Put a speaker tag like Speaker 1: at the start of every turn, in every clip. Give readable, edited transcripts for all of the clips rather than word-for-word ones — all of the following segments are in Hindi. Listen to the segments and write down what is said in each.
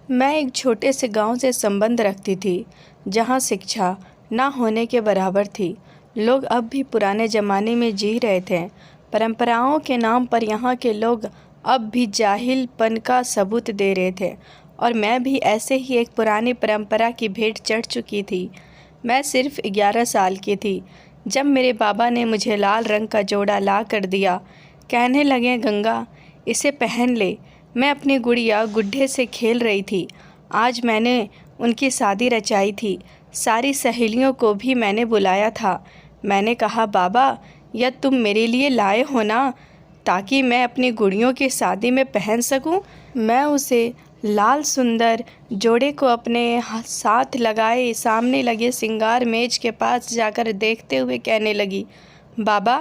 Speaker 1: मैं एक छोटे से गांव से संबंध रखती थी, जहां शिक्षा ना होने के बराबर थी। लोग अब भी पुराने ज़माने में जी रहे थे। परंपराओं के नाम पर यहाँ के लोग अब भी जाहिलपन का सबूत दे रहे थे, और मैं भी ऐसे ही एक पुरानी परंपरा की भेंट चढ़ चुकी थी। मैं सिर्फ 11 साल की थी जब मेरे बाबा ने मुझे लाल रंग का जोड़ा ला कर दिया। कहने लगे, गंगा, इसे पहन ले। मैं अपनी गुड़िया गुड्डे से खेल रही थी। आज मैंने उनकी शादी रचाई थी। सारी सहेलियों को भी मैंने बुलाया था। मैंने कहा, बाबा, यह तुम मेरे लिए लाए हो ना, ताकि मैं अपनी गुड़ियों की शादी में पहन सकूं। मैं उसे लाल सुंदर जोड़े को अपने साथ लगाए सामने लगे सिंगार मेज के पास जाकर देखते हुए कहने लगी, बाबा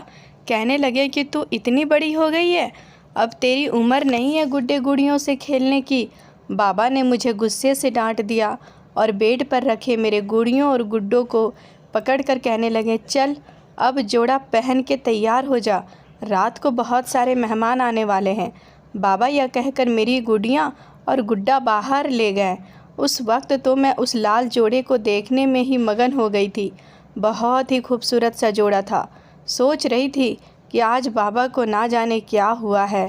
Speaker 1: कहने लगे कि तू इतनी बड़ी हो गई है, अब तेरी उम्र नहीं है गुड्डे गुड़ियों से खेलने की। बाबा ने मुझे गुस्से से डांट दिया और बेड पर रखे मेरे गुड़ियों और गुड्डों को पकड़कर कहने लगे, चल अब जोड़ा पहन के तैयार हो जा, रात को बहुत सारे मेहमान आने वाले हैं। बाबा यह कहकर मेरी गुड़ियाँ और गुड्डा बाहर ले गए। उस वक्त तो मैं उस लाल जोड़े को देखने में ही मगन हो गई थी। बहुत ही खूबसूरत सा जोड़ा था। सोच रही थी कि आज बाबा को ना जाने क्या हुआ है।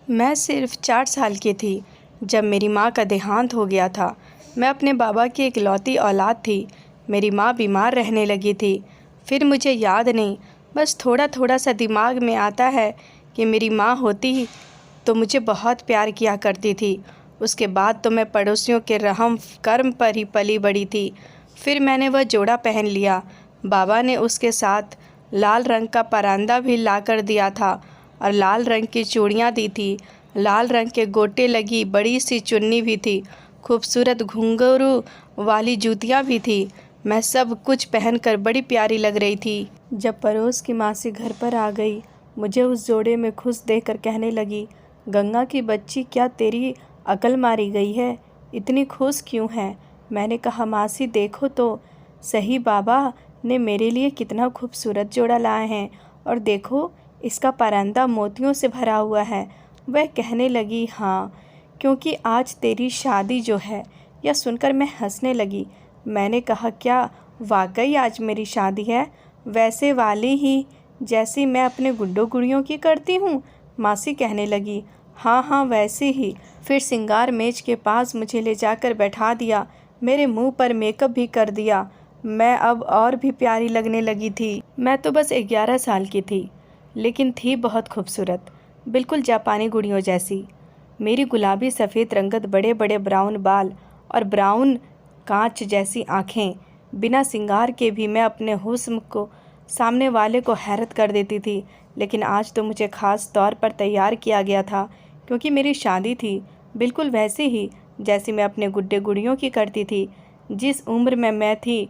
Speaker 1: मैं सिर्फ 4 साल की थी जब मेरी माँ का देहांत हो गया था। मैं अपने बाबा की इकलौती औलाद थी। मेरी माँ बीमार रहने लगी थी। फिर मुझे याद नहीं, बस थोड़ा थोड़ा सा दिमाग में आता है कि मेरी माँ होती तो मुझे बहुत प्यार किया करती थी। उसके बाद तो मैं पड़ोसियों के रहम कर्म पर ही पली बड़ी थी। फिर मैंने वह जोड़ा पहन लिया। बाबा ने उसके साथ लाल रंग का परांदा भी ला कर दिया था और लाल रंग की चूड़ियाँ दी थी। लाल रंग के गोटे लगी बड़ी सी चुन्नी भी थी। खूबसूरत घुंघरू वाली जूतियाँ भी थी। मैं सब कुछ पहनकर बड़ी प्यारी लग रही थी। जब पड़ोस की मासी घर पर आ गई, मुझे उस जोड़े में खुश देखकर कहने लगी, गंगा की बच्ची, क्या तेरी अकल मारी गई है? इतनी खुश क्यों है? मैंने कहा, मासी देखो तो सही, बाबा ने मेरे लिए कितना खूबसूरत जोड़ा लाए हैं, और देखो इसका परांदा मोतियों से भरा हुआ है। वह कहने लगी, हाँ, क्योंकि आज तेरी शादी जो है। यह सुनकर मैं हंसने लगी। मैंने कहा, क्या वाकई आज मेरी शादी है? वैसे वाली ही जैसी मैं अपने गुड्डो गुड़ियों की करती हूँ? मासी कहने लगी, हाँ हाँ वैसे ही। फिर सिंगार मेज के पास मुझे ले जाकर बैठा दिया। मेरे मुंह पर मेकअप भी कर दिया। मैं अब और भी प्यारी लगने लगी थी। मैं तो बस 11 साल की थी, लेकिन थी बहुत खूबसूरत, बिल्कुल जापानी गुड़ियों जैसी। मेरी गुलाबी सफ़ेद रंगत, बड़े बड़े ब्राउन बाल और ब्राउन कांच जैसी आँखें। बिना सिंगार के भी मैं अपने हुस्न को सामने वाले को हैरत कर देती थी। लेकिन आज तो मुझे ख़ास तौर पर तैयार किया गया था, क्योंकि मेरी शादी थी, बिल्कुल वैसे ही जैसी मैं अपने गुड्डे गुड़ियों की करती थी। जिस उम्र में मैं थी,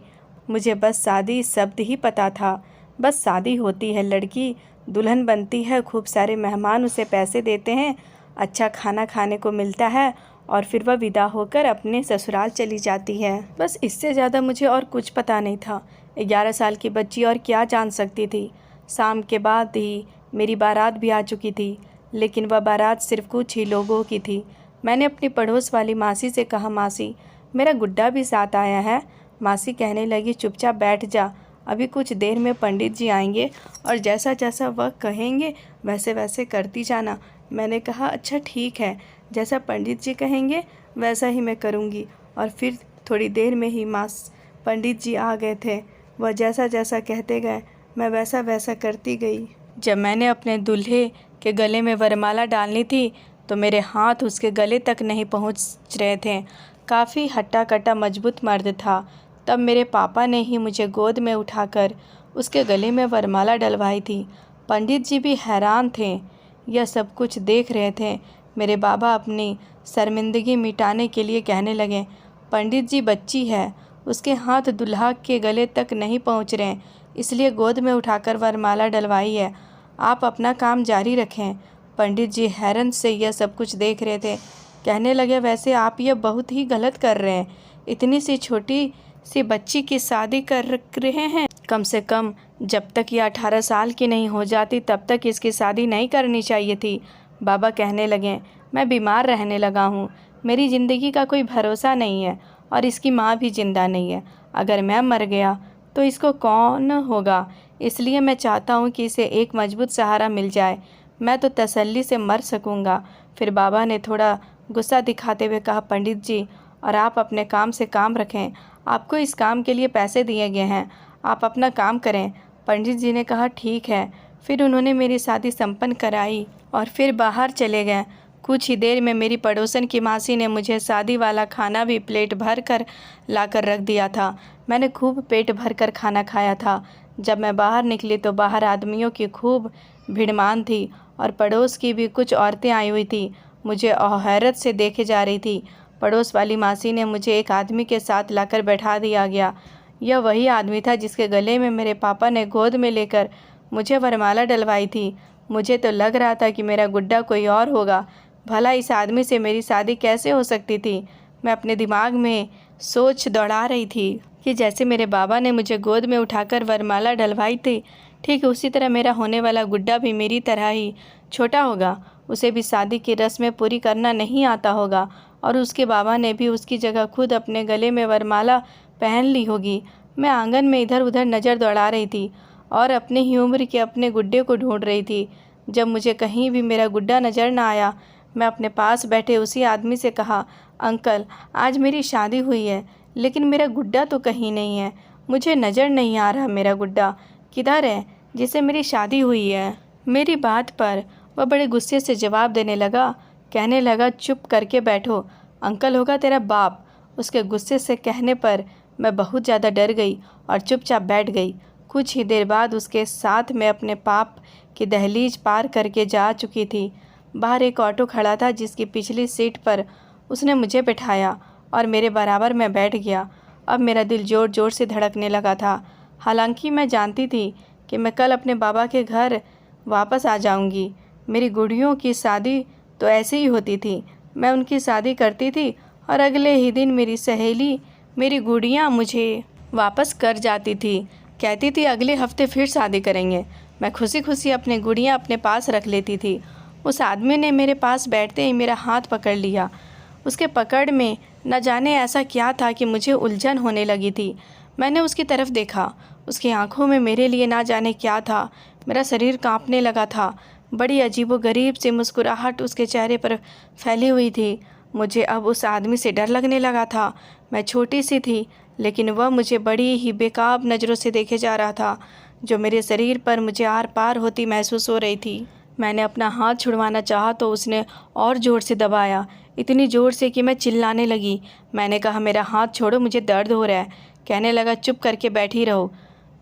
Speaker 1: मुझे बस शादी शब्द ही पता था। बस शादी होती है, लड़की दुल्हन बनती है, खूब सारे मेहमान उसे पैसे देते हैं, अच्छा खाना खाने को मिलता है, और फिर वह विदा होकर अपने ससुराल चली जाती है। बस इससे ज़्यादा मुझे और कुछ पता नहीं था। 11 साल की बच्ची और क्या जान सकती थी। शाम के बाद ही मेरी बारात भी आ चुकी थी, लेकिन वह बारात सिर्फ कुछ ही लोगों की थी। मैंने अपनी पड़ोस वाली मासी से कहा, मासी, मेरा गुड्डा भी साथ आया है। मासी कहने लगी, चुपचाप बैठ जा, अभी कुछ देर में पंडित जी आएंगे और जैसा जैसा वह कहेंगे वैसे वैसे करती जाना। मैंने कहा, अच्छा ठीक है, जैसा पंडित जी कहेंगे वैसा ही मैं करूँगी। और फिर थोड़ी देर में ही पंडित जी आ गए थे। वह जैसा जैसा कहते गए मैं वैसा वैसा करती गई। जब मैंने अपने दूल्हे के गले में वरमाला डालनी थी तो मेरे हाथ उसके गले तक नहीं पहुंच रहे थे। काफ़ी हट्टा कट्टा मजबूत मर्द था। तब मेरे पापा ने ही मुझे गोद में उठाकर उसके गले में वरमाला डलवाई थी। पंडित जी भी हैरान थे, यह सब कुछ देख रहे थे। मेरे बाबा अपनी शर्मिंदगी मिटाने के लिए कहने लगे, पंडित जी, बच्ची है, उसके हाथ दुल्हा के गले तक नहीं पहुंच रहे, इसलिए गोद में उठाकर वरमाला डलवाई है। आप अपना काम जारी रखें। पंडित जी हैरत से यह सब कुछ देख रहे थे। कहने लगे, वैसे आप यह बहुत ही गलत कर रहे हैं। इतनी सी छोटी सी बच्ची की शादी कर रहे हैं। कम से कम जब तक यह 18 साल की नहीं हो जाती तब तक इसकी शादी नहीं करनी चाहिए थी। बाबा कहने लगे, मैं बीमार रहने लगा हूँ, मेरी ज़िंदगी का कोई भरोसा नहीं है और इसकी माँ भी जिंदा नहीं है। अगर मैं मर गया तो इसको कौन होगा? इसलिए मैं चाहता हूँ कि इसे एक मजबूत सहारा मिल जाए, मैं तो तसल्ली से मर सकूँगा। फिर बाबा ने थोड़ा गुस्सा दिखाते हुए कहा, पंडित जी, और आप अपने काम से काम रखें। आपको इस काम के लिए पैसे दिए गए हैं, आप अपना काम करें। पंडित जी ने कहा, ठीक है। फिर उन्होंने मेरी शादी संपन्न कराई और फिर बाहर चले गए। कुछ ही देर में मेरी पड़ोसन की मासी ने मुझे शादी वाला खाना भी प्लेट भर कर ला कर रख दिया था। मैंने खूब पेट भर कर खाना खाया था। जब मैं बाहर निकली तो बाहर आदमियों की खूब भीड़मान थी और पड़ोस की भी कुछ औरतें आई हुई थी। मुझे हैरत से देखे जा रही थी। पड़ोस वाली मासी ने मुझे एक आदमी के साथ लाकर बैठा दिया गया। यह वही आदमी था जिसके गले में मेरे पापा ने गोद में लेकर मुझे वरमाला डलवाई थी। मुझे तो लग रहा था कि मेरा गुड्डा कोई और होगा। भला इस आदमी से मेरी शादी कैसे हो सकती थी? मैं अपने दिमाग में सोच दौड़ा रही थी कि जैसे मेरे बाबा ने मुझे गोद में उठाकर वरमाला डलवाई थी, ठीक उसी तरह मेरा होने वाला गुड्डा भी मेरी तरह ही छोटा होगा। उसे भी शादी की रस्में पूरी करना नहीं आता होगा और उसके बाबा ने भी उसकी जगह खुद अपने गले में वरमाला पहन ली होगी। मैं आंगन में इधर उधर नज़र दौड़ा रही थी और अपने ही उम्र के अपने गुड्डे को ढूंढ रही थी। जब मुझे कहीं भी मेरा गुड्डा नज़र ना आया, मैं अपने पास बैठे उसी आदमी से कहा, अंकल, आज मेरी शादी हुई है लेकिन मेरा गुड्डा तो कहीं नहीं है। मुझे नज़र नहीं आ रहा मेरा गुड्डा किधर है जिसे मेरी शादी हुई है। मेरी बात पर वह बड़े गुस्से से जवाब देने लगा। कहने लगा, चुप करके बैठो, अंकल होगा तेरा बाप। उसके गुस्से से कहने पर मैं बहुत ज़्यादा डर गई और चुपचाप बैठ गई। कुछ ही देर बाद उसके साथ मैं अपने पाप की दहलीज पार करके जा चुकी थी। बाहर एक ऑटो खड़ा था जिसकी पिछली सीट पर उसने मुझे बिठाया और मेरे बराबर में बैठ गया। अब मेरा दिल ज़ोर ज़ोर से धड़कने लगा था। हालांकि मैं जानती थी कि मैं कल अपने बाबा के घर वापस आ जाऊंगी। मेरी गुड़ियों की शादी तो ऐसे ही होती थी। मैं उनकी शादी करती थी और अगले ही दिन मेरी सहेली मेरी गुड़ियाँ मुझे वापस कर जाती थी। कहती थी अगले हफ्ते फिर शादी करेंगे। मैं खुशी खुशी अपनी गुड़ियाँ अपने पास रख लेती थी। उस आदमी ने मेरे पास बैठते ही मेरा हाथ पकड़ लिया। उसके पकड़ में न जाने ऐसा क्या था कि मुझे उलझन होने लगी थी। मैंने उसकी तरफ देखा। उसकी आंखों में मेरे लिए ना जाने क्या था। मेरा शरीर कांपने लगा था। बड़ी अजीबोगरीब सी मुस्कुराहट उसके चेहरे पर फैली हुई थी। मुझे अब उस आदमी से डर लगने लगा था। मैं छोटी सी थी लेकिन वह मुझे बड़ी ही बेकाब नज़रों से देखे जा रहा था, जो मेरे शरीर पर मुझे आर पार होती महसूस हो रही थी। मैंने अपना हाथ छुड़वाना चाहा तो उसने और ज़ोर से दबाया, इतनी ज़ोर से कि मैं चिल्लाने लगी। मैंने कहा, मेरा हाथ छोड़ो, मुझे दर्द हो रहा है। कहने लगा, चुप करके बैठी रहो,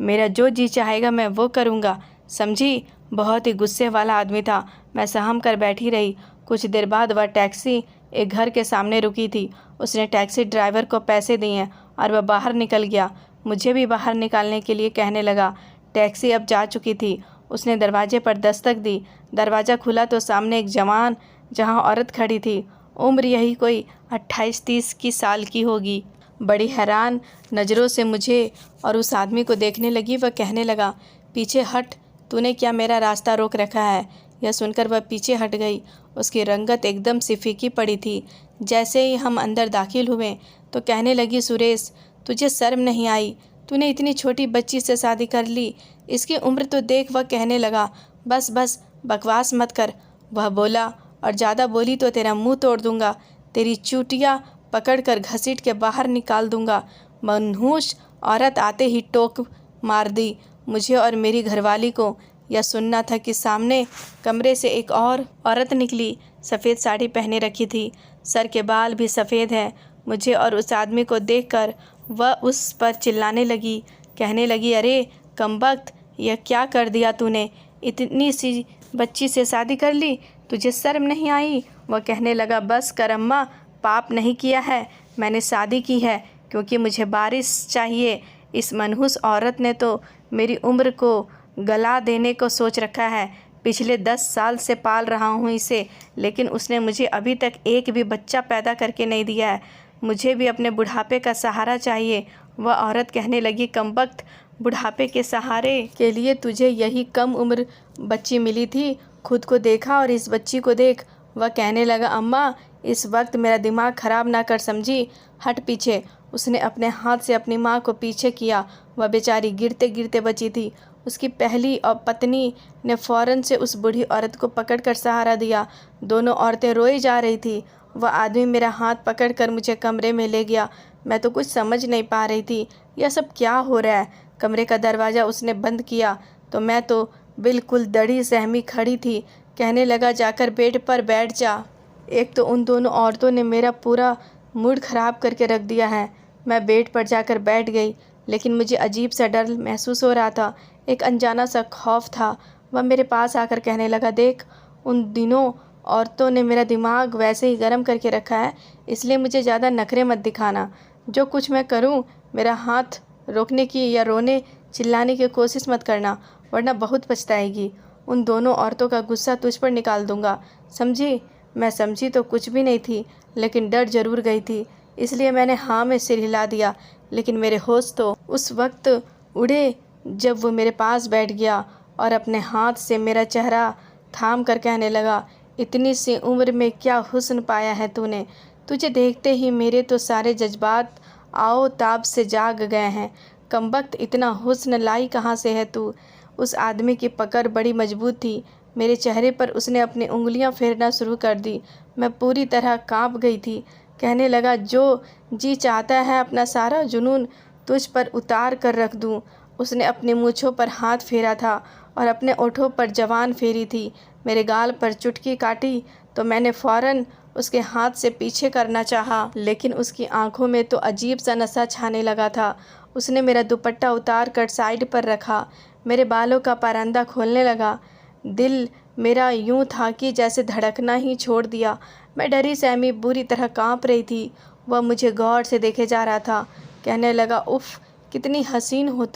Speaker 1: मेरा जो जी चाहेगा मैं वो करूँगा, समझी? बहुत ही गुस्से वाला आदमी था। मैं सहम कर बैठी रही। कुछ देर बाद वह टैक्सी एक घर के सामने रुकी थी। उसने टैक्सी ड्राइवर को पैसे दिए और वह बाहर निकल गया। मुझे भी बाहर निकालने के लिए कहने लगा। टैक्सी अब जा चुकी थी। उसने दरवाजे पर दस्तक दी। दरवाज़ा खुला तो सामने एक जवान जहां औरत खड़ी थी। उम्र यही कोई 28-30 की साल की होगी। बड़ी हैरान नज़रों से मुझे और उस आदमी को देखने लगी। वह कहने लगा, पीछे हट, तूने क्या मेरा रास्ता रोक रखा है? यह सुनकर वह पीछे हट गई। उसकी रंगत एकदम सी फीकी पड़ी थी। जैसे ही हम अंदर दाखिल हुए तो कहने लगी, सुरेश, तुझे शर्म नहीं आई? तूने इतनी छोटी बच्ची से शादी कर ली, इसकी उम्र तो देख। वह कहने लगा, बस बस बकवास मत कर। वह बोला, और ज़्यादा बोली तो तेरा मुंह तोड़ दूंगा, तेरी चूटियाँ पकड़ कर घसीट के बाहर निकाल दूंगा। मनहूस औरत आते ही टोक मार दी मुझे और मेरी घरवाली को। यह सुनना था कि सामने कमरे से एक और औरत निकली। सफ़ेद साड़ी पहने रखी थी, सर के बाल भी सफ़ेद हैं। मुझे और उस आदमी को देखकर वह उस पर चिल्लाने लगी। कहने लगी, अरे कमबख्त, यह क्या कर दिया तूने? इतनी सी बच्ची से शादी कर ली, तुझे शर्म नहीं आई? वह कहने लगा, बस कर अम्मा, पाप नहीं किया है, मैंने शादी की है क्योंकि मुझे बारिश चाहिए। इस मनहूस औरत ने तो मेरी उम्र को गला देने को सोच रखा है। पिछले 10 साल से पाल रहा हूँ इसे, लेकिन उसने मुझे अभी तक एक भी बच्चा पैदा करके नहीं दिया है। मुझे भी अपने बुढ़ापे का सहारा चाहिए। वह औरत कहने लगी, कमबख्त, बुढ़ापे के सहारे के लिए तुझे यही कम उम्र बच्ची मिली थी। खुद को देखा और इस बच्ची को देख। वह कहने लगा, अम्मा, इस वक्त मेरा दिमाग ख़राब ना कर समझी। हट पीछे। उसने अपने हाथ से अपनी माँ को पीछे किया। वह बेचारी गिरते गिरते बची थी। उसकी पहली और पत्नी ने फ़ौरन से उस बूढ़ी औरत को पकड़कर सहारा दिया। दोनों औरतें रोई जा रही थी। वह आदमी मेरा हाथ पकड़कर मुझे कमरे में ले गया। मैं तो कुछ समझ नहीं पा रही थी, यह सब क्या हो रहा है। कमरे का दरवाज़ा उसने बंद किया तो मैं तो बिल्कुल दड़ी सहमी खड़ी थी। कहने लगा, जाकर बेड पर बैठ जा। एक तो उन दोनों औरतों ने मेरा पूरा मूड ख़राब करके रख दिया है। मैं बेड पर जाकर बैठ गई, लेकिन मुझे अजीब सा डर महसूस हो रहा था। एक अनजाना सा खौफ था। वह मेरे पास आकर कहने लगा, देख, उन दिनों औरतों ने मेरा दिमाग वैसे ही गर्म करके रखा है, इसलिए मुझे ज़्यादा नखरे मत दिखाना। जो कुछ मैं करूं, मेरा हाथ रोकने की या रोने चिल्लाने की कोशिश मत करना, वरना बहुत पछताएगी। उन दोनों औरतों का गुस्सा तुझ पर निकाल दूंगा, समझी? मैं समझी तो कुछ भी नहीं थी, लेकिन डर जरूर गई थी, इसलिए मैंने हाँ में सिर हिला दिया। लेकिन मेरे होश तो उस वक्त उड़े जब वो मेरे पास बैठ गया और अपने हाथ से मेरा चेहरा थाम कर कहने लगा, इतनी सी उम्र में क्या हुस्न पाया है तूने। तुझे देखते ही मेरे तो सारे जज्बात आओ ताब से जाग गए हैं। कमबख्त, इतना हुस्न लाई कहाँ से है तू। उस आदमी की पकड़ बड़ी मजबूत थी। मेरे चेहरे पर उसने अपनी उंगलियां फेरना शुरू कर दी। मैं पूरी तरह कांप गई थी। कहने लगा, जो जी चाहता है अपना सारा जुनून तुझ पर उतार कर रख दूं। उसने अपनी मूँछों पर हाथ फेरा था और अपने ओठों पर जवान फेरी थी। मेरे गाल पर चुटकी काटी तो मैंने फ़ौरन उसके हाथ से पीछे करना चाहा, लेकिन उसकी आंखों में तो अजीब सा नशा छाने लगा था। उसने मेरा दुपट्टा उतार कर साइड पर रखा, मेरे बालों का पारंदा खोलने लगा। दिल मेरा यूं था कि जैसे धड़कना ही छोड़ दिया। मैं डरी सहमी बुरी तरह कांप रही थी। वह मुझे गौर से देखे जा रहा था। कहने लगा, उफ़, कितनी हसीन हो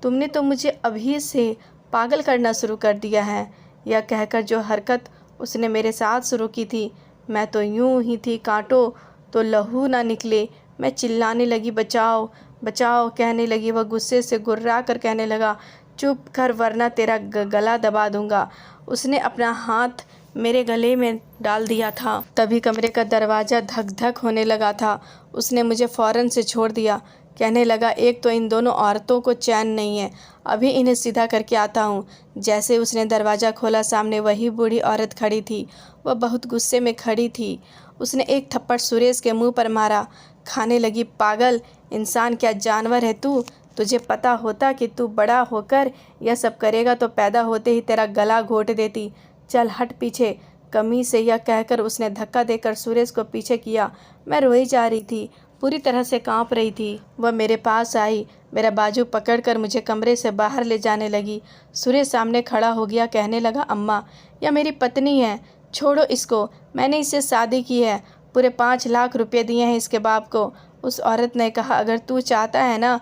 Speaker 1: तुमने तो मुझे अभी से पागल करना शुरू कर दिया है। यह कहकर जो हरकत उसने मेरे साथ शुरू की थी, मैं तो यूं ही थी कांटो तो लहू ना निकले। मैं चिल्लाने लगी, बचाओ बचाओ कहने लगी। वह गुस्से से गुर्रा कर कहने लगा, चुप कर वरना तेरा गला दबा दूंगा। उसने अपना हाथ मेरे गले में डाल दिया था। तभी कमरे का दरवाज़ा धक धक होने लगा था। उसने मुझे फ़ौरन से छोड़ दिया। कहने लगा, एक तो इन दोनों औरतों को चैन नहीं है, अभी इन्हें सीधा करके आता हूँ। जैसे उसने दरवाज़ा खोला, सामने वही बूढ़ी औरत खड़ी थी। वह बहुत गुस्से में खड़ी थी। उसने एक थप्पड़ सुरेश के मुंह पर मारा। खाने लगी, पागल इंसान, क्या जानवर है तू। तुझे पता होता कि तू बड़ा होकर यह सब करेगा तो पैदा होते ही तेरा गला घोट देती। चल हट पीछे, कमी से यह कहकर उसने धक्का देकर सुरेश को पीछे किया। मैं रोई जा रही थी, पूरी तरह से कांप रही थी। वह मेरे पास आई, मेरा बाजू पकड़कर मुझे कमरे से बाहर ले जाने लगी। सुरेश सामने खड़ा हो गया। कहने लगा, अम्मा, यह मेरी पत्नी है, छोड़ो इसको, मैंने इससे शादी की है, पूरे 5 लाख रुपए दिए हैं इसके बाप को। उस औरत ने कहा, अगर तू चाहता है ना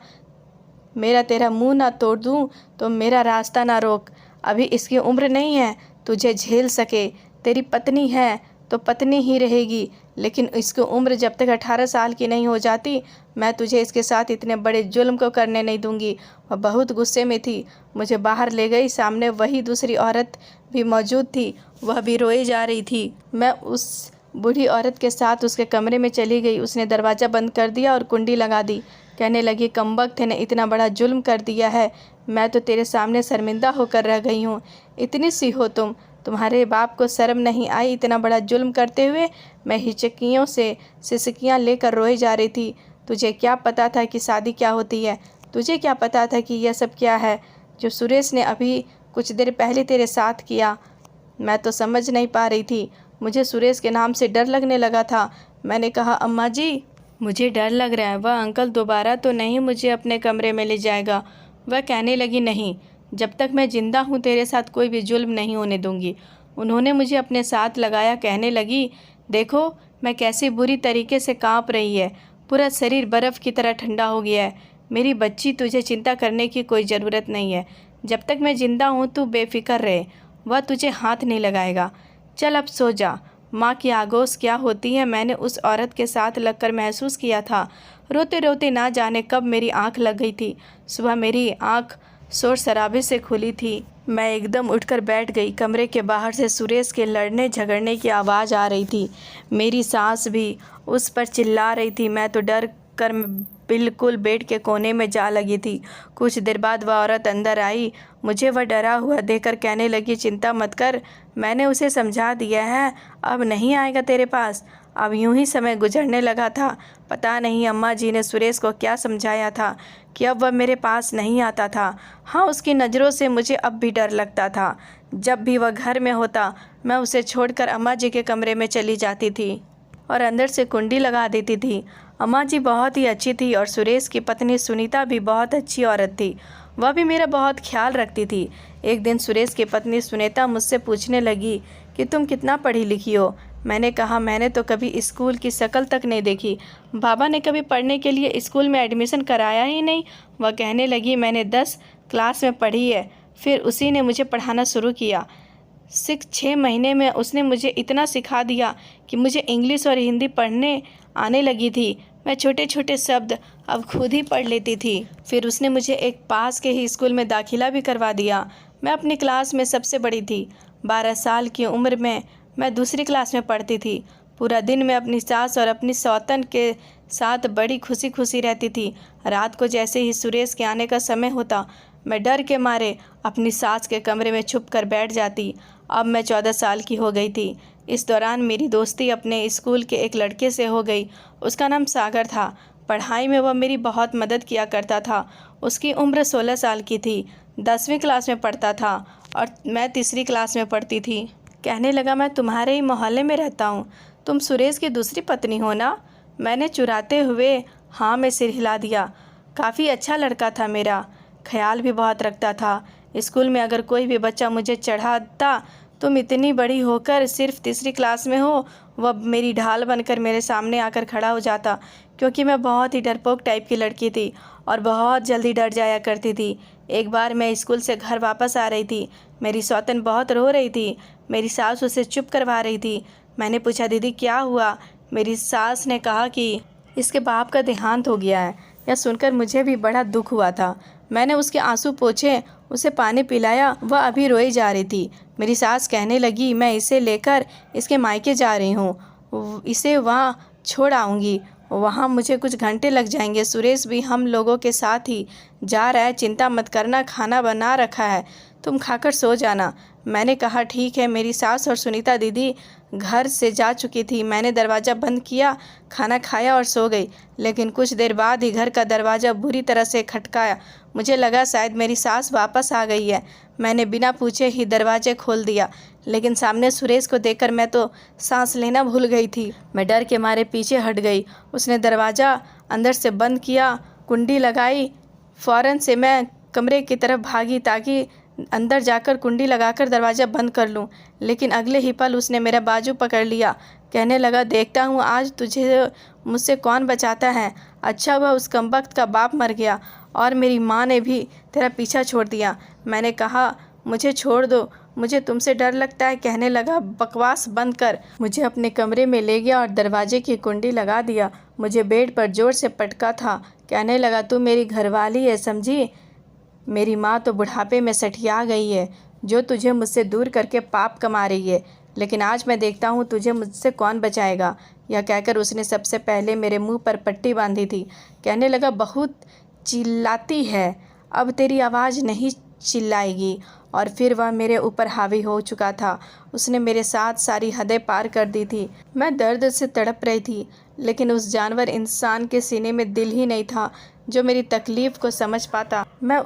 Speaker 1: मेरा तेरा मुंह ना तोड़ दूं तो मेरा रास्ता ना रोक। अभी इसकी उम्र नहीं है तुझे झेल सके। तेरी पत्नी है तो पत्नी ही रहेगी, लेकिन इसकी उम्र जब तक 18 साल की नहीं हो जाती, मैं तुझे इसके साथ इतने बड़े जुल्म को करने नहीं दूंगी। वह बहुत गुस्से में थी, मुझे बाहर ले गई। सामने वही दूसरी औरत भी मौजूद थी, वह भी रोई जा रही थी। मैं उस बूढ़ी औरत के साथ उसके कमरे में चली गई। उसने दरवाज़ा बंद कर दिया और कुंडी लगा दी। कहने लगी, कमबख्त ने इतना बड़ा जुल्म कर दिया है, मैं तो तेरे सामने शर्मिंदा होकर रह गई हूँ। इतनी सी हो तुम्हारे बाप को शर्म नहीं आई इतना बड़ा जुल्म करते हुए। मैं हिचकियों से सिसकियाँ लेकर रोई जा रही थी। तुझे क्या पता था कि शादी क्या होती है? तुझे क्या पता था कि यह सब क्या है जो सुरेश ने अभी कुछ देर पहले तेरे साथ किया? मैं तो समझ नहीं पा रही थी। मुझे सुरेश के नाम से डर लगने लगा था। मैंने कहा, अम्मा जी, मुझे डर लग रहा है, वह अंकल दोबारा तो नहीं मुझे अपने कमरे में ले जाएगा। वह कहने लगी, नहीं, जब तक मैं ज़िंदा हूँ तेरे साथ कोई भी जुल्म नहीं होने दूंगी। उन्होंने मुझे अपने साथ लगाया। कहने लगी, देखो मैं कैसी बुरी तरीके से कांप रही है, पूरा शरीर बर्फ़ की तरह ठंडा हो गया है। मेरी बच्ची, तुझे चिंता करने की कोई ज़रूरत नहीं है। जब तक मैं ज़िंदा हूँ तू बेफिक्र रहे, वह तुझे हाथ नहीं लगाएगा। चल अब सो जा। माँ की आगोश क्या होती है मैंने उस औरत के साथ लगकर महसूस किया था। रोते रोते ना जाने कब मेरी आँख लग गई थी। सुबह मेरी आँख शोर शराबे से खुली थी। मैं एकदम उठकर बैठ गई। कमरे के बाहर से सुरेश के लड़ने झगड़ने की आवाज़ आ रही थी। मेरी सास भी उस पर चिल्ला रही थी। मैं तो डर कर बिल्कुल बेड के कोने में जा लगी थी। कुछ देर बाद वह औरत अंदर आई। मुझे वह डरा हुआ देखकर कहने लगी, चिंता मत कर, मैंने उसे समझा दिया है, अब नहीं आएगा तेरे पास। अब यूं ही समय गुजरने लगा था। पता नहीं अम्मा जी ने सुरेश को क्या समझाया था कि अब वह मेरे पास नहीं आता था। हाँ, उसकी नज़रों से मुझे अब भी डर लगता था। जब भी वह घर में होता मैं उसे छोड़कर अम्मा जी के कमरे में चली जाती थी और अंदर से कुंडी लगा देती थी। अम्मा जी बहुत ही अच्छी थी और सुरेश की पत्नी सुनीता भी बहुत अच्छी औरत थी। वह भी मेरा बहुत ख्याल रखती थी। एक दिन सुरेश की पत्नी सुनीता मुझसे पूछने लगी कि तुम कितना पढ़ी लिखी हो। मैंने कहा, मैंने तो कभी स्कूल की शक्ल तक नहीं देखी। बाबा ने कभी पढ़ने के लिए स्कूल में एडमिशन कराया ही नहीं। वह कहने लगी, मैंने 10 क्लास में पढ़ी है, फिर उसी ने मुझे पढ़ाना शुरू किया। 6 महीने में उसने मुझे इतना सिखा दिया कि मुझे इंग्लिश और हिंदी पढ़ने आने लगी थी। मैं छोटे छोटे शब्द अब खुद ही पढ़ लेती थी। फिर उसने मुझे एक पास के ही स्कूल में दाखिला भी करवा दिया। मैं अपनी क्लास में सबसे बड़ी थी। 12 साल की उम्र में मैं दूसरी क्लास में पढ़ती थी। पूरा दिन मैं अपनी सास और अपनी सौतन के साथ बड़ी खुशी खुशी रहती थी। रात को जैसे ही सुरेश के आने का समय होता मैं डर के मारे अपनी सास के कमरे में छुप कर बैठ जाती। अब मैं 14 साल की हो गई थी। इस दौरान मेरी दोस्ती अपने स्कूल के एक लड़के से हो गई। उसका नाम सागर था। पढ़ाई में वह मेरी बहुत मदद किया करता था। उसकी उम्र 16 साल की थी। 10वीं क्लास में पढ़ता था और मैं तीसरी क्लास में पढ़ती थी। कहने लगा, मैं तुम्हारे ही मोहल्ले में रहता हूँ, तुम सुरेश की दूसरी पत्नी हो ना? मैंने चुराते हुए हाँ में सिर हिला दिया। काफ़ी अच्छा लड़का था मेरा, ख्याल भी बहुत रखता था। स्कूल में अगर कोई भी बच्चा मुझे चढ़ाता, तुम इतनी बड़ी होकर सिर्फ तीसरी क्लास में हो, वह मेरी ढाल बनकर मेरे सामने आकर खड़ा हो जाता। क्योंकि मैं बहुत ही डरपोक टाइप की लड़की थी और बहुत जल्दी डर जाया करती थी। एक बार मैं स्कूल से घर वापस आ रही थी। मेरी सौतन बहुत रो रही थी। मेरी सास उसे चुप करवा रही थी। मैंने पूछा, दीदी क्या हुआ? मेरी सास ने कहा कि इसके बाप का देहांत हो गया है। यह सुनकर मुझे भी बड़ा दुख हुआ था। मैंने उसके आंसू पोंछे, उसे पानी पिलाया। वह अभी रोई जा रही थी। मेरी सास कहने लगी, मैं इसे लेकर इसके मायके जा रही हूँ, इसे वहाँ छोड़ आऊँगी। वहाँ मुझे कुछ घंटे लग जाएंगे। सुरेश भी हम लोगों के साथ ही जा रहा है। चिंता मत करना, खाना बना रखा है, तुम खाकर सो जाना। मैंने कहा, ठीक है। मेरी सास और सुनीता दीदी घर से जा चुकी थी। मैंने दरवाज़ा बंद किया, खाना खाया और सो गई। लेकिन कुछ देर बाद ही घर का दरवाज़ा बुरी तरह से खटकाया। मुझे लगा शायद मेरी सास वापस आ गई है। मैंने बिना पूछे ही दरवाजे खोल दिया, लेकिन सामने सुरेश को देखकर मैं तो सांस लेना भूल गई थी। मैं डर के मारे पीछे हट गई। उसने दरवाज़ा अंदर से बंद किया, कुंडी लगाई। फ़ौरन से मैं कमरे की तरफ भागी ताकि अंदर जाकर कुंडी लगाकर दरवाज़ा बंद कर लूं। लेकिन अगले ही पल उसने मेरा बाजू पकड़ लिया। कहने लगा, देखता हूँ आज तुझे मुझसे कौन बचाता है। अच्छा हुआ उस कमबख्त का बाप मर गया और मेरी माँ ने भी तेरा पीछा छोड़ दिया। मैंने कहा, मुझे छोड़ दो, मुझे तुमसे डर लगता है। कहने लगा, बकवास बंद कर। मुझे अपने कमरे में ले गया और दरवाजे की कुंडी लगा दिया। मुझे बेड पर जोर से पटका था। कहने लगा, तू मेरी घरवाली है, समझी? मेरी माँ तो बुढ़ापे में सठिया गई है, जो तुझे मुझसे दूर करके पाप कमा रही है। लेकिन आज मैं देखता हूँ तुझे मुझसे कौन बचाएगा। यह कहकर उसने सबसे पहले मेरे मुंह पर पट्टी बांधी थी। कहने लगा, बहुत चिल्लाती है, अब तेरी आवाज़ नहीं चिल्लाएगी। और फिर वह मेरे ऊपर हावी हो चुका था। उसने मेरे साथ सारी हदें पार कर दी थी। मैं दर्द से तड़प रही थी, लेकिन उस जानवर इंसान के सीने में दिल ही नहीं था जो मेरी तकलीफ़ को समझ पाता। मैं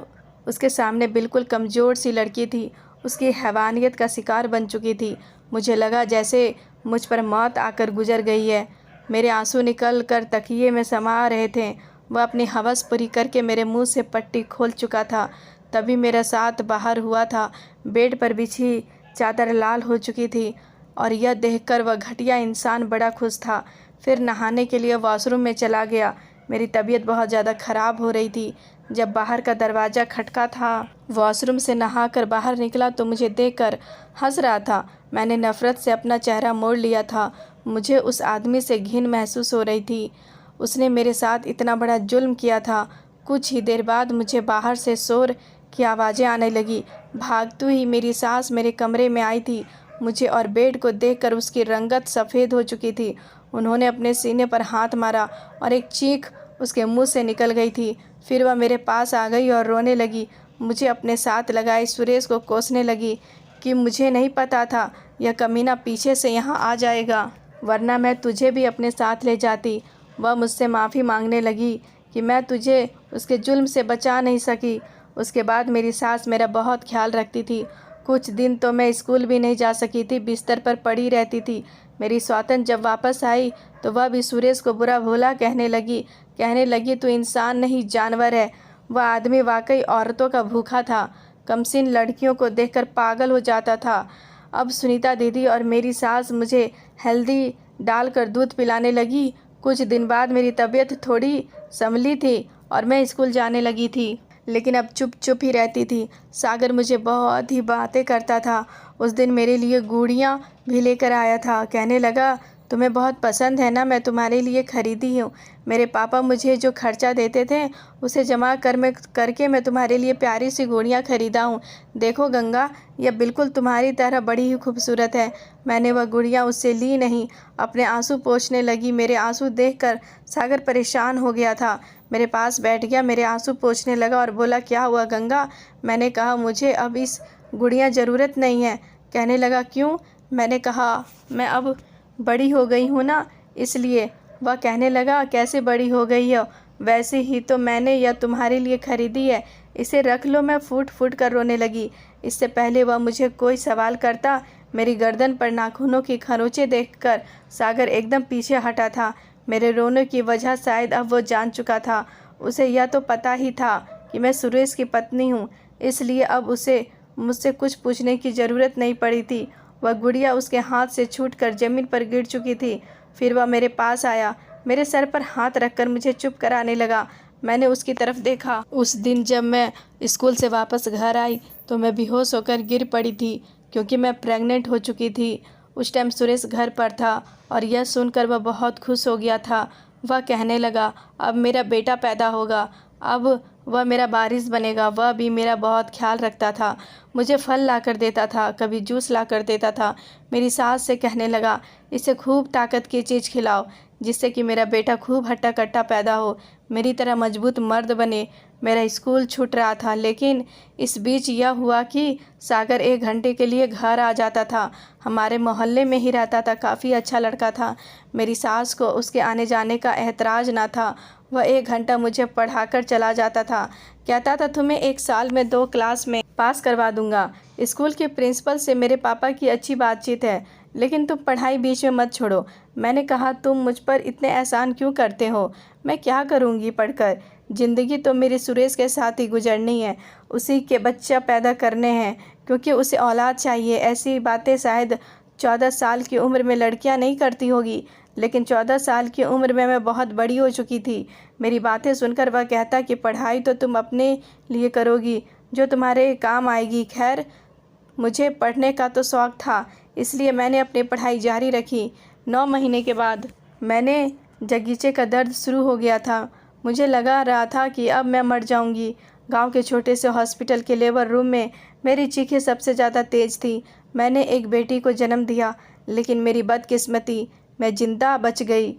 Speaker 1: उसके सामने बिल्कुल कमज़ोर सी लड़की थी, उसकी हैवानियत का शिकार बन चुकी थी। मुझे लगा जैसे मुझ पर मौत आकर गुजर गई है। मेरे आंसू निकल कर तकिए में समा रहे थे। वह अपनी हवस पूरी करके मेरे मुंह से पट्टी खोल चुका था। तभी मेरा साथ बाहर हुआ था। बेड पर बिछी चादर लाल हो चुकी थी और यह देखकर वह घटिया इंसान बड़ा खुश था। फिर नहाने के लिए वॉशरूम में चला गया। मेरी तबीयत बहुत ज़्यादा ख़राब हो रही थी। जब बाहर का दरवाज़ा खटका था, वॉशरूम से नहाकर बाहर निकला तो मुझे देखकर हंस रहा था। मैंने नफ़रत से अपना चेहरा मोड़ लिया था। मुझे उस आदमी से घिन महसूस हो रही थी। उसने मेरे साथ इतना बड़ा जुल्म किया था। कुछ ही देर बाद मुझे बाहर से शोर की आवाज़ें आने लगी। भागती हुई मेरी सास मेरे कमरे में आई थी। मुझे और बेड को देखकर उसकी रंगत सफ़ेद हो चुकी थी। उन्होंने अपने सीने पर हाथ मारा और एक चीख उसके मुंह से निकल गई थी। फिर वह मेरे पास आ गई और रोने लगी। मुझे अपने साथ लगाए सुरेश को कोसने लगी कि मुझे नहीं पता था यह कमीना पीछे से यहाँ आ जाएगा, वरना मैं तुझे भी अपने साथ ले जाती। वह मुझसे माफ़ी मांगने लगी कि मैं तुझे उसके जुल्म से बचा नहीं सकी। उसके बाद मेरी सास मेरा बहुत ख्याल रखती थी। कुछ दिन तो मैं स्कूल भी नहीं जा सकी थी, बिस्तर पर पड़ी रहती थी। मेरी सौतन जब वापस आई तो वह भी सुरेश को बुरा भला कहने लगी तू इंसान नहीं जानवर है। वह आदमी वाकई औरतों का भूखा था, कमसीन लड़कियों को देखकर पागल हो जाता था। अब सुनीता दीदी और मेरी सास मुझे हल्दी डालकर दूध पिलाने लगी। कुछ दिन बाद मेरी तबीयत थोड़ी संभली थी और मैं स्कूल जाने लगी थी, लेकिन अब चुप चुप ही रहती थी। सागर मुझे बहुत ही बातें करता था। उस दिन मेरे लिए गुड़ियाँ भी लेकर आया था। कहने लगा तुम्हें बहुत पसंद है ना, मैं तुम्हारे लिए खरीदी हूँ। मेरे पापा मुझे जो खर्चा देते थे उसे जमा करके मैं तुम्हारे लिए प्यारी सी गुड़ियाँ खरीदा हूँ। देखो गंगा, यह बिल्कुल तुम्हारी तरह बड़ी ही खूबसूरत है। मैंने वह गुड़ियाँ उससे ली नहीं। अपने आंसू पोंछने लगी। मेरे आंसू देखकर सागर परेशान हो गया था। मेरे पास बैठ गया, मेरे आंसू पोंछने लगा और बोला क्या हुआ गंगा। मैंने कहा मुझे अब इस गुड़ियाँ ज़रूरत नहीं है। कहने लगा क्यों। मैंने कहा मैं अब बड़ी हो गई हूँ ना, इसलिए। वह कहने लगा कैसे बड़ी हो गई हो, वैसे ही तो मैंने यह तुम्हारे लिए खरीदी है, इसे रख लो। मैं फूट फूट कर रोने लगी। इससे पहले वह मुझे कोई सवाल करता, मेरी गर्दन पर नाखूनों की खरोंचें देखकर सागर एकदम पीछे हटा था। मेरे रोने की वजह शायद अब वो जान चुका था। उसे यह तो पता ही था कि मैं सुरेश की पत्नी हूँ, इसलिए अब उसे मुझसे कुछ पूछने की ज़रूरत नहीं पड़ी थी। वह गुड़िया उसके हाथ से छूटकर ज़मीन पर गिर चुकी थी। फिर वह मेरे पास आया, मेरे सर पर हाथ रखकर मुझे चुप कराने लगा। मैंने उसकी तरफ देखा। उस दिन जब मैं स्कूल से वापस घर आई तो मैं बेहोश होकर गिर पड़ी थी, क्योंकि मैं प्रेग्नेंट हो चुकी थी। उस टाइम सुरेश घर पर था और यह सुनकर वह बहुत खुश हो गया था। वह कहने लगा अब मेरा बेटा पैदा होगा, अब वह मेरा वारिस बनेगा। वह भी मेरा बहुत ख्याल रखता था, मुझे फल ला कर देता था, कभी जूस ला कर देता था। मेरी सास से कहने लगा इसे खूब ताकत की चीज़ खिलाओ, जिससे कि मेरा बेटा खूब हट्टा कट्टा पैदा हो, मेरी तरह मजबूत मर्द बने। मेरा स्कूल छूट रहा था, लेकिन इस बीच यह हुआ कि सागर 1 घंटे के लिए घर आ जाता था। हमारे मोहल्ले में ही रहता था, काफ़ी अच्छा लड़का था। मेरी सास को उसके आने जाने का एतराज़ ना था। वह 1 घंटा मुझे पढ़ाकर चला जाता था। कहता था तुम्हें 1 साल में 2 क्लास में पास करवा दूंगा। स्कूल के प्रिंसिपल से मेरे पापा की अच्छी बातचीत है, लेकिन तुम पढ़ाई बीच में मत छोड़ो। मैंने कहा तुम मुझ पर इतने एहसान क्यों करते हो, मैं क्या करूँगी पढ़कर। ज़िंदगी तो मेरी सुरेश के साथ ही गुजरनी है, उसी के बच्चा पैदा करने हैं, क्योंकि उसे औलाद चाहिए। ऐसी बातें शायद 14 साल की उम्र में लड़कियां नहीं करती होगी, लेकिन 14 साल की उम्र में मैं बहुत बड़ी हो चुकी थी। मेरी बातें सुनकर वह कहता कि पढ़ाई तो तुम अपने लिए करोगी, जो तुम्हारे काम आएगी। खैर, मुझे पढ़ने का तो शौक़ था, इसलिए मैंने अपनी पढ़ाई जारी रखी। 9 महीने के बाद मैंने जगीचे का दर्द शुरू हो गया था। मुझे लगा रहा था कि अब मैं मर जाऊंगी। गांव के छोटे से हॉस्पिटल के लेबर रूम में मेरी चीखें सबसे ज़्यादा तेज़ थी। मैंने एक बेटी को जन्म दिया, लेकिन मेरी बदकिस्मती, मैं जिंदा बच गई।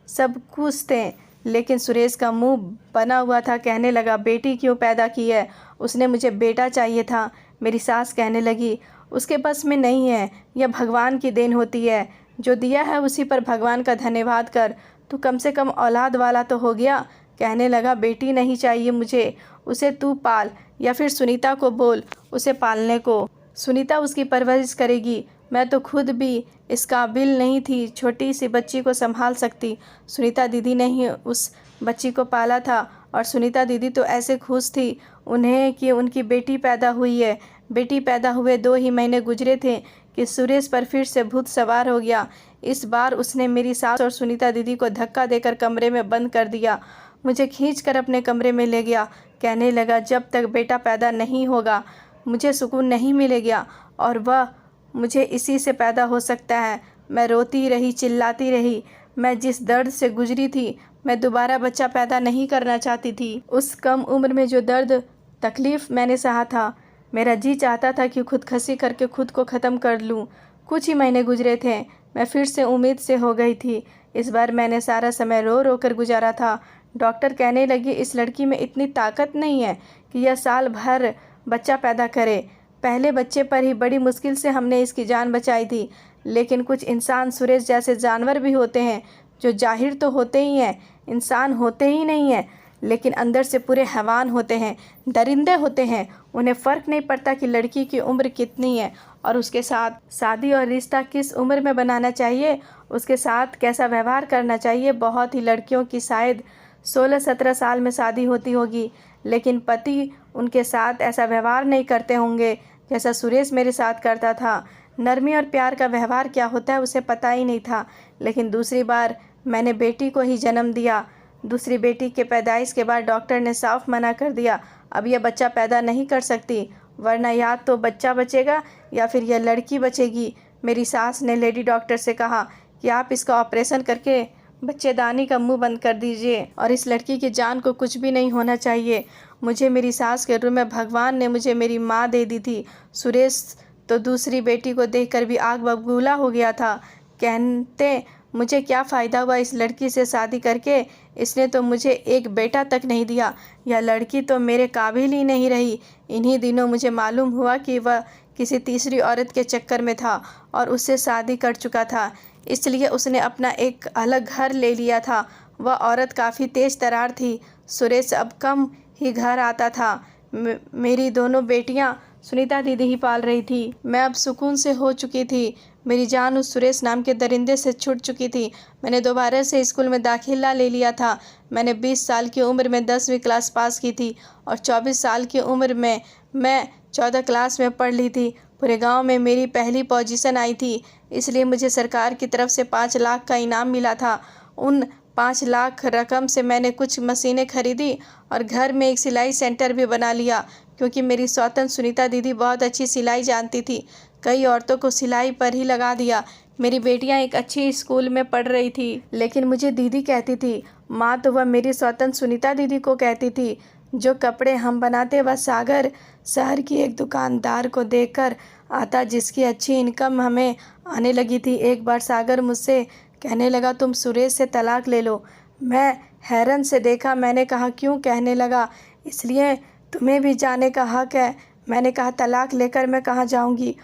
Speaker 1: सब खुश थे, लेकिन सुरेश का मुंह बना हुआ था। कहने लगा बेटी क्यों पैदा की है, उसने मुझे बेटा चाहिए था। मेरी सास कहने लगी उसके बस में नहीं है, यह भगवान की देन होती है, जो दिया है उसी पर भगवान का धन्यवाद कर। तू कम से कम औलाद वाला तो हो गया। कहने लगा बेटी नहीं चाहिए मुझे, उसे तू पाल या फिर सुनीता को बोल उसे पालने को, सुनीता उसकी परवरिश करेगी। मैं तो खुद भी इस काबिल नहीं थी छोटी सी बच्ची को संभाल सकती। सुनीता दीदी ने ही उस बच्ची को पाला था, और सुनीता दीदी तो ऐसे खुश थी उन्हें कि उनकी बेटी पैदा हुई है। बेटी पैदा हुए 2 ही महीने गुजरे थे कि सुरेश पर फिर से भूत सवार हो गया। इस बार उसने मेरी सास और सुनीता दीदी को धक्का देकर कमरे में बंद कर दिया। मुझे खींचकर अपने कमरे में ले गया। कहने लगा जब तक बेटा पैदा नहीं होगा मुझे सुकून नहीं मिलेगा, और वह मुझे इसी से पैदा हो सकता है। मैं रोती रही, चिल्लाती रही। मैं जिस दर्द से गुजरी थी, मैं दोबारा बच्चा पैदा नहीं करना चाहती थी। उस कम उम्र में जो दर्द तकलीफ़ मैंने सहा था। मेरा जी चाहता था कि खुदकुशी करके खुद को ख़त्म कर लूँ। कुछ ही महीने गुजरे थे, मैं फिर से उम्मीद से हो गई थी। इस बार मैंने सारा समय रो रो कर गुजारा था। डॉक्टर कहने लगी, इस लड़की में इतनी ताकत नहीं है कि यह साल भर बच्चा पैदा करे। पहले बच्चे पर ही बड़ी मुश्किल से हमने इसकी जान बचाई थी। लेकिन कुछ इंसान सुरेश जैसे जानवर भी होते हैं जो जाहिर तो होते ही हैं, इंसान होते ही नहीं हैं, लेकिन अंदर से पूरे हैवान होते हैं, दरिंदे होते हैं। उन्हें फ़र्क नहीं पड़ता कि लड़की की उम्र कितनी है और उसके साथ शादी और रिश्ता किस उम्र में बनाना चाहिए, उसके साथ कैसा व्यवहार करना चाहिए। बहुत ही लड़कियों की शायद 16-17 साल में शादी होती होगी, लेकिन पति उनके साथ ऐसा व्यवहार नहीं करते होंगे जैसा सुरेश मेरे साथ करता था। नरमी और प्यार का व्यवहार क्या होता है उसे पता ही नहीं था। लेकिन दूसरी बार मैंने बेटी को ही जन्म दिया। दूसरी बेटी के पैदाइश के बाद डॉक्टर ने साफ मना कर दिया, अब यह बच्चा पैदा नहीं कर सकती, वरना या तो बच्चा बचेगा या फिर यह लड़की बचेगी। मेरी सास ने लेडी डॉक्टर से कहा कि आप इसका ऑपरेशन करके बच्चेदानी का मुंह बंद कर दीजिए और इस लड़की की जान को कुछ भी नहीं होना चाहिए। मुझे मेरी सास के रूप में भगवान ने मुझे मेरी माँ दे दी थी। सुरेश तो दूसरी बेटी को देखकर भी आग बबूला हो गया था। कहते मुझे क्या फ़ायदा हुआ इस लड़की से शादी करके, इसने तो मुझे एक बेटा तक नहीं दिया। यह लड़की तो मेरे काबिल ही नहीं रही। इन्हीं दिनों मुझे मालूम हुआ कि वह किसी तीसरी औरत के चक्कर में था और उससे शादी कर चुका था, इसलिए उसने अपना एक अलग घर ले लिया था। वह औरत काफ़ी तेज़ तर्रार थी। सुरेश अब कम ही घर आता था। मेरी दोनों बेटियां सुनीता दीदी ही पाल रही थी। मैं अब सुकून से हो चुकी थी। मेरी जान उस सुरेश नाम के दरिंदे से छूट चुकी थी। मैंने दोबारा से स्कूल में दाखिला ले लिया था। मैंने 20 साल की उम्र में 10वीं क्लास पास की थी और 24 साल की उम्र में मैं 14 क्लास में पढ़ ली थी। पूरे गांव में मेरी पहली पोजीशन आई थी, इसलिए मुझे सरकार की तरफ से 5 लाख का इनाम मिला था। उन 5 लाख रकम से मैंने कुछ मशीनें खरीदी और घर में एक सिलाई सेंटर भी बना लिया, क्योंकि मेरी सौतन सुनीता दीदी बहुत अच्छी सिलाई जानती थी। कई औरतों को सिलाई पर ही लगा दिया। मेरी बेटियां एक अच्छी स्कूल में पढ़ रही थी, लेकिन मुझे दीदी कहती थी। माँ तो वह मेरी सौतन सुनीता दीदी को कहती थी। जो कपड़े हम बनाते वह सागर शहर की एक दुकानदार को देकर आता, जिसकी अच्छी इनकम हमें आने लगी थी। एक बार सागर मुझसे कहने लगा, तुम सुरेश से तलाक ले लो। मैं हैरन से देखा। मैंने कहा, क्यों? कहने लगा, इसलिए तुम्हें भी जाने का हक है। मैंने कहा, तलाक लेकर मैं कहाँ जाऊंगी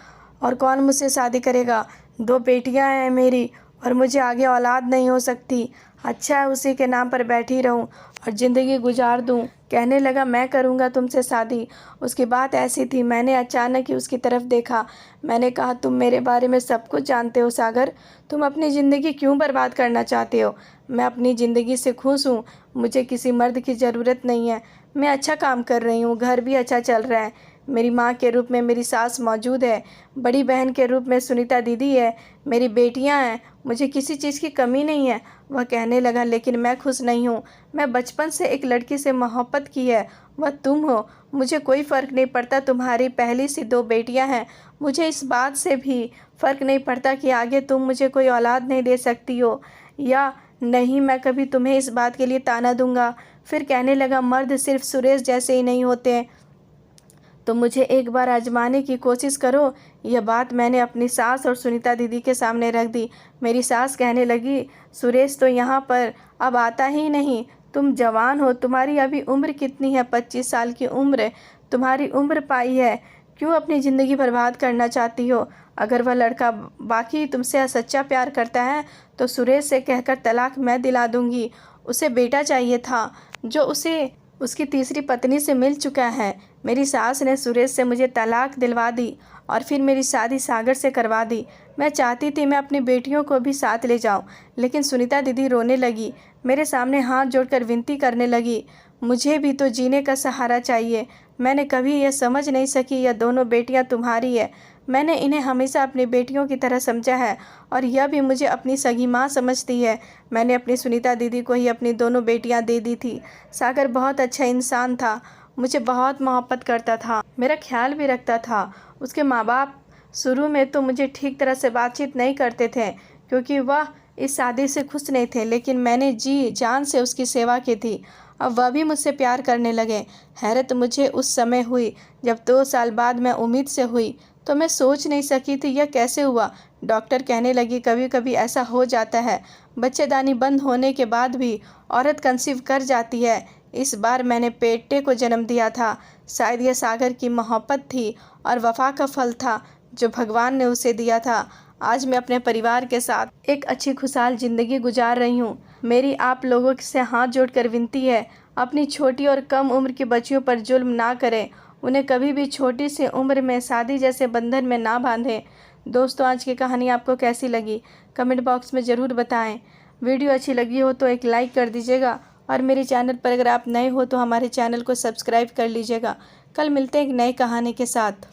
Speaker 1: और कौन मुझसे शादी करेगा? 2 बेटियां हैं मेरी और मुझे आगे औलाद नहीं हो सकती। अच्छा है उसी के नाम पर बैठी रहूं और ज़िंदगी गुजार दूं। कहने लगा, मैं करूंगा तुमसे शादी। उसकी बात ऐसी थी। मैंने अचानक ही उसकी तरफ देखा। मैंने कहा, तुम मेरे बारे में सब कुछ जानते हो सागर। तुम अपनी ज़िंदगी क्यों बर्बाद करना चाहते हो? मैं अपनी ज़िंदगी से खुश हूँ। मुझे किसी मर्द की ज़रूरत नहीं है। मैं अच्छा काम कर रही हूँ, घर भी अच्छा चल रहा है। मेरी माँ के रूप में मेरी सास मौजूद है, बड़ी बहन के रूप में सुनीता दीदी है, मेरी बेटियां हैं। मुझे किसी चीज़ की कमी नहीं है। वह कहने लगा, लेकिन मैं खुश नहीं हूँ। मैं बचपन से एक लड़की से मोहब्बत की है, वह तुम हो। मुझे कोई फ़र्क नहीं पड़ता तुम्हारी पहली सी 2 बेटियां हैं। मुझे इस बात से भी फ़र्क नहीं पड़ता कि आगे तुम मुझे कोई औलाद नहीं दे सकती हो या नहीं। मैं कभी तुम्हें इस बात के लिए ताना दूंगा। फिर कहने लगा, मर्द सिर्फ सुरेश जैसे ही नहीं होते, तो मुझे एक बार आजमाने की कोशिश करो। यह बात मैंने अपनी सास और सुनीता दीदी के सामने रख दी। मेरी सास कहने लगी, सुरेश तो यहाँ पर अब आता ही नहीं। तुम जवान हो, तुम्हारी अभी उम्र कितनी है? 25 साल की उम्र तुम्हारी उम्र पाई है। क्यों अपनी ज़िंदगी बर्बाद करना चाहती हो? अगर वह लड़का बाकी तुमसे सच्चा प्यार करता है तो सुरेश से कहकर तलाक मैं दिला दूंगी। उसे बेटा चाहिए था जो उसे उसकी तीसरी पत्नी से मिल चुका है। मेरी सास ने सुरेश से मुझे तलाक दिलवा दी और फिर मेरी शादी सागर से करवा दी। मैं चाहती थी मैं अपनी बेटियों को भी साथ ले जाऊं, लेकिन सुनीता दीदी रोने लगी, मेरे सामने हाथ जोड़कर विनती करने लगी, मुझे भी तो जीने का सहारा चाहिए। मैंने कभी यह समझ नहीं सकी यह दोनों बेटियां तुम्हारी है। मैंने इन्हें हमेशा अपनी बेटियों की तरह समझा है और यह भी मुझे अपनी सगी माँ समझती है। मैंने अपनी सुनीता दीदी को ही अपनी दोनों बेटियां दे दी थी। सागर बहुत अच्छा इंसान था, मुझे बहुत मोहब्बत करता था, मेरा ख्याल भी रखता था। उसके माँ बाप शुरू में तो मुझे ठीक तरह से बातचीत नहीं करते थे क्योंकि वह इस शादी से खुश नहीं थे, लेकिन मैंने जी जान से उसकी सेवा की थी। अब वह भी मुझसे प्यार करने लगे। हैरत मुझे उस समय हुई जब 2 साल बाद मैं उम्मीद से हुई, तो मैं सोच नहीं सकी थी यह कैसे हुआ। डॉक्टर कहने लगी कभी कभी ऐसा हो जाता है, बच्चेदानी बंद होने के बाद भी औरत कंसीव कर जाती है। इस बार मैंने बेटे को जन्म दिया था। शायद यह सागर की मोहब्बत थी और वफा का फल था जो भगवान ने उसे दिया था। आज मैं अपने परिवार के साथ एक अच्छी खुशहाल ज़िंदगी गुजार रही हूँ। मेरी आप लोगों से हाथ जोड़कर विनती है, अपनी छोटी और कम उम्र की बच्चियों पर जुल्म ना करें। उन्हें कभी भी छोटी सी उम्र में शादी जैसे बंधन में ना बांधें। दोस्तों, आज की कहानी आपको कैसी लगी कमेंट बॉक्स में ज़रूर बताएं। वीडियो अच्छी लगी हो तो एक लाइक कर दीजिएगा और मेरे चैनल पर अगर आप नए हो तो हमारे चैनल को सब्सक्राइब कर लीजिएगा। कल मिलते हैं एक नई कहानी के साथ।